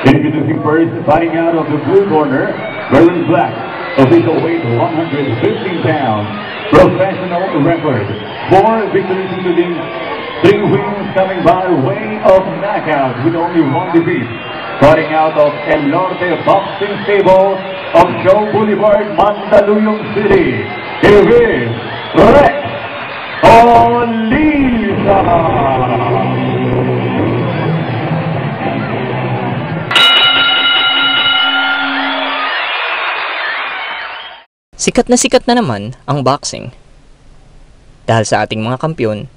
Introducing first, fighting out of the blue corner, Berlin Black, official weight 115 pounds, professional record, 4 victories including 3 wins coming by way of knockout with only 1 defeat. Fighting out of El Norte Boxing Stable of Show Boulevard, Mandaluyong City, here is Rex Oliza! Sikat na naman ang boxing. Dahil sa ating mga kampyon,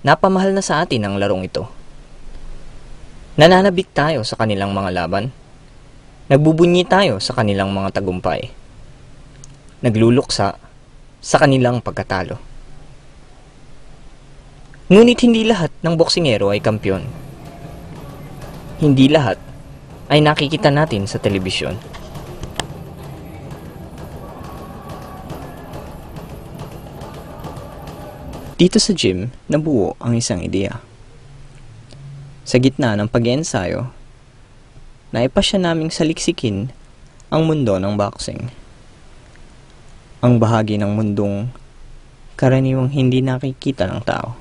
napamahal na sa atin ang larong ito. Nananabik tayo sa kanilang mga laban. Nagbubunyi tayo sa kanilang mga tagumpay. Nagluluksa sa kanilang pagkatalo. Ngunit hindi lahat ng boksingero ay kampyon. Hindi lahat ay nakikita natin sa telebisyon. Dito sa gym, nabuo ang isang ideya. Sa gitna ng pag-iensayo, naipasya naming saliksikin ang mundo ng boxing. Ang bahagi ng mundong karaniwang hindi nakikita ng tao.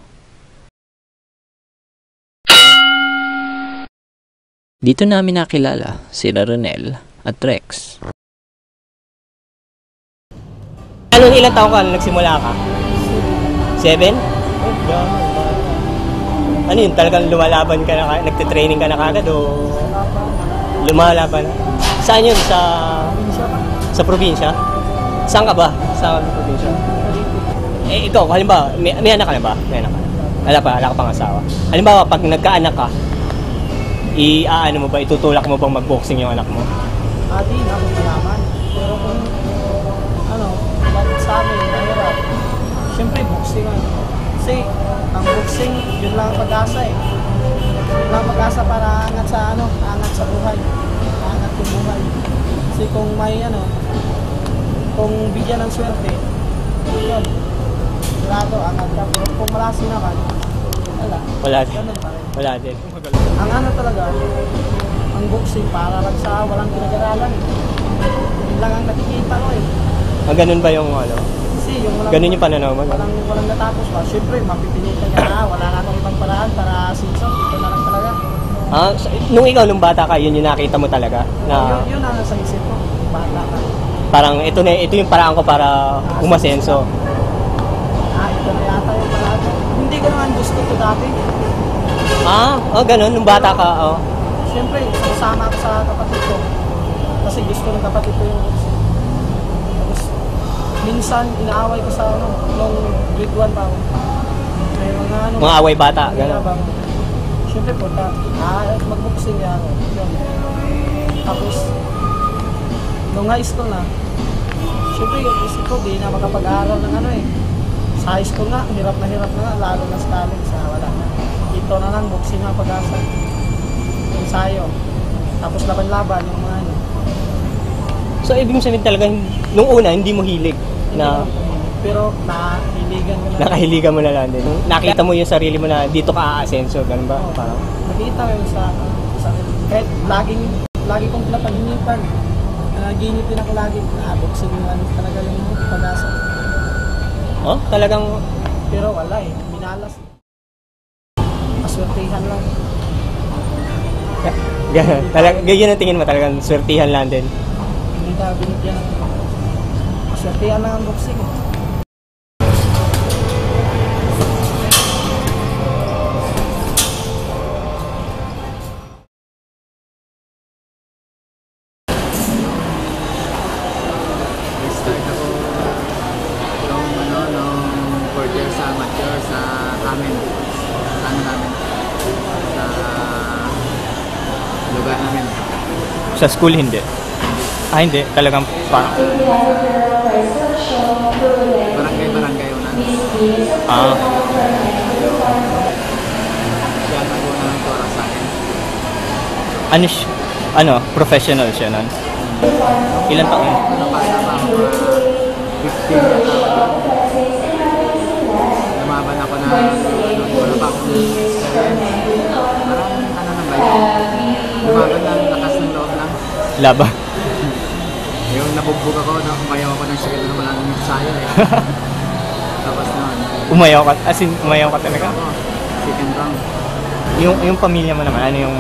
Dito namin nakilala sila Ronel at Rex. Ilang taon ka nagsimula ka? 7? Ano yun? Talagang lumalaban ka na, nagtitraining ka na kagad o lumalaban? Saan yun? Sa probinsya? Saan ka ba? Sa probinsya? Eh, ikaw, halimbawa, may anak ka na ba? May anak ka na? Wala ka pang asawa. Halimbawa, pag nagkaanak ka, itutulak mo bang mag-boxing yung anak mo? Di na ako yaman. Pero kung, bakit sa amin, mahirap. Siyempre, boxing ano. Kasi, ang boxing, yun lang ang pag-asa eh. Yun lang ang pag-asa para angat sa buhay. Angat yung buhay. Kasi kung may kung bigyan ng swerte, yun. Sigurado, angat ka. Pero kung malasin na ka, wala din. Wala din. Ang talaga, ang boxing para lang sa walang pinag-aralan. Yun lang ang nakikita ko eh. Ganun ba yung Kasi yung ganun yung pananaw mo? Walang natapos pa. Siyempre, mapipilitan ka na. Wala na akong ibang paraan para sinso. Ito na lang talaga. Nung bata ka, yun yung nakita mo talaga? Na, yun na nasa isip ko. Bata ka. Parang ito yung paraan ko para umasenso. Ito na yata yung paraan. Hindi ko naman gusto ito dati. Ganun. Nung bata ka, Siyempre, kasama ako sa kapatid ko. Kasi gusto ng kapatid ko yung boxing. Tapos, minsan, inaaway ko sa nung grade 1 pa ako. May mga away bata, gano'n. Siyempre po, mag-boxing niya ako. Yun. Tapos, nung high school na, siyempre yung isip ko, di na makapag-aaral ng Sa high school nga, hirap na lalo na sa college, wala na. Ito na lang, boxing na pag-asa. Ensayo. Tapos laban-laban yung mga So, ibig sabihin talaga, nung una, hindi mo hilig na... Pero nakahiligan mo na. Nakahiligan mo na lang din. Nakita mo yung sarili mo na dito ka aasenso, ganun ba? Parang, nakita mo yung sa kahit lagi kong pinapaginipan. Ginipin ako lagi. Boxing yung talaga yung pag-asa. Talagang... Pero wala eh. Minalas. Maswertihan lang. Ganyan ang tingin mo, talagang swertihan lang din. Hindi na binigyan ng maswertihan lang ang boxing. Start ako nung 4 years sa amateur sa amin. Sa lugar namin. Sa school, hindi? Hindi. Talagang parang... Barangay una. Siya naguna ng tora sa akin. Professional siya nun? Ilan taon? Bata pa ako, 15 years old. Lumaban ako na wala pa akong experience. Parang ng bayan. Lumaban lang Laban. Yung nabugbog ako, umayaw ako ng sakit na walang sayo eh. Tapos naman. Umayaw ka? As in, umayaw ka talaga? Ako, second round. Yung pamilya mo naman, ano yung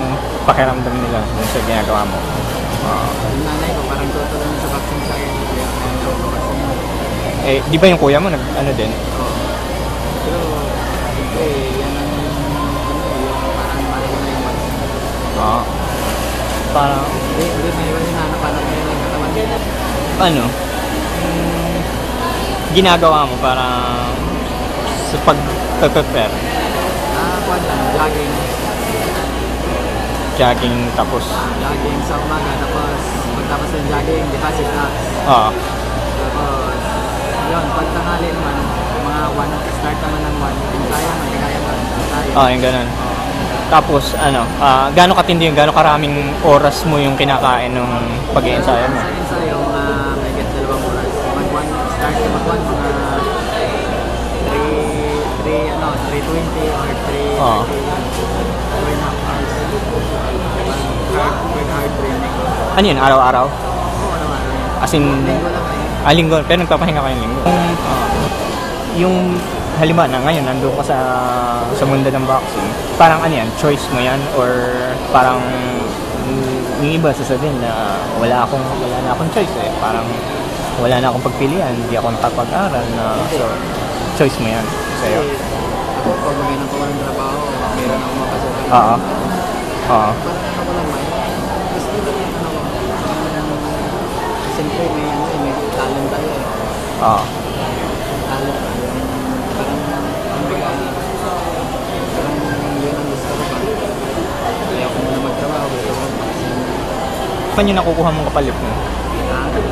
pakiramdam nila sa ginagawa mo? Yung nanay ko, parang tutulong sa vaccine sa akin. Kaya ayaw ko vaccine. Eh, di ba yung kuya mo ano din? Oo. Pero, siyempre, yan ang yung parang mahal na yung vaccine. Parang, Hindi na iwan yung hanap, parang may yung katawan nila. ano? Ginagawa mo para sa pag-prepare? Kuwan lang, jogging. Jogging tapos? Jogging sa umaga, tapos pagtapos ng jogging, di ba, sit-ups. Oo. Tapos, yun, pag tanghali naman, mga 1, start naman ng 1, yung kaya, magkakaya ba? Tayo. Yung ganun. Tapos, gaano katindi yung, gaano karaming oras mo yung kinakain nung pag-i-ensayo mo? Sa ensayo, mga may get 2 oras. Mag-1, start ka mag-1, mga 3:20 or 3:30. 2.5 hours. Hard training. Ano yun, araw-araw? Oo naman. As in, Linggo lang eh. linggo, pero nagpapahinga ka yung linggo. Yung halimbawa na ngayon, nandun ka sa mundo ng boxing, parang ano yan, choice mo yan? Or parang yung iba sasabihin na wala na akong choice eh. Parang wala na akong pagpilian, hindi ako nakapag-aral na, so choice mo yan sa'yo. Ako, pag magandang ko ng trabaho, meron akong mapasukan. Oo. Parang ako lang may. Gusto ko lang ako. Siyempre, may talent tayo eh. Oo. Talent. Parang yun ang gusto ko ba. Kaya ako muna magtrabaho. Gusto ko Ano yung nakukuha mong kapalit mo?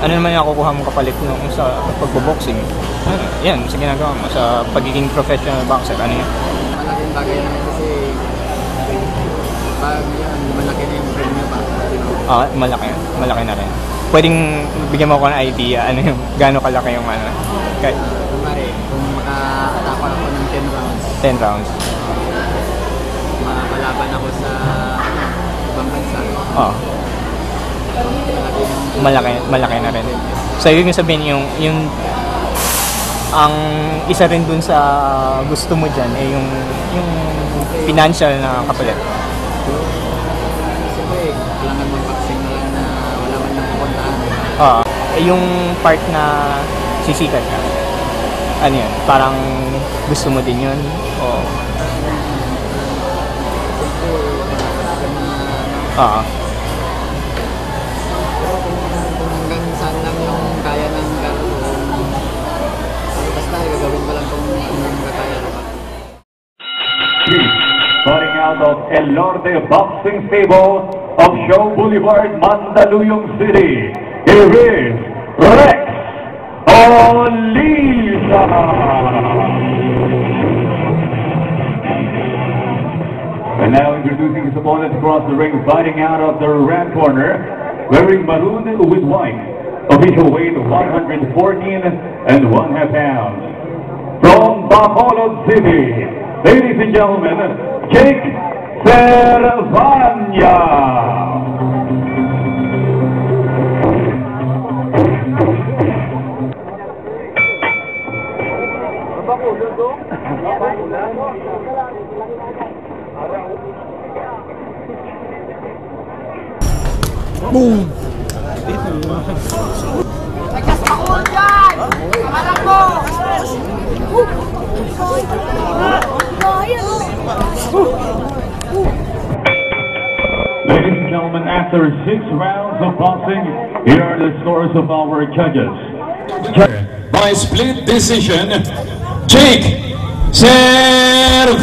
Ano naman yung nakukuha mong kapalit mo sa pagbo-boxing? Yan, sa ginagawa mo, sa pagiging professional boxer, ano yan? malaking bagay na kasi pag yan, malaki na yung premium ba? Malaki na rin. Pwedeng bigyan mo ako ng idea, ano yung, gaano kalaki yung ano? Kahit Kumari, kung maka-atapa ako ng 10 rounds, 10 rounds. makapalaban ako sa ibang bansa. Malaki na rin. So, yung sabihin yung ang isa rin dun sa gusto mo dyan eh yung financial na kapalit. Siyempre, kailangan mag-vaccine na lang na wala man lang pupuntahan. Yung part na sisikat ka, ano yun? Parang gusto mo din yun? O? Hanggang saan lang yung kaya ng gagawin. Basta gagawin mo lang kung anong kaya. Starting out of El Norte Boxing Stable of Show Boulevard, Mandaluyong City, here is Rex Oliza. And now introducing his opponent across the ring, fighting out of the red corner, wearing maroon with white, official weight 114 and 1/2 pounds. From Bacolod City, ladies and gentlemen, Jake Cervania. Boom! Ladies and gentlemen, after 6 rounds of boxing, here are the scores of our judges. By split decision, Jake Cervania.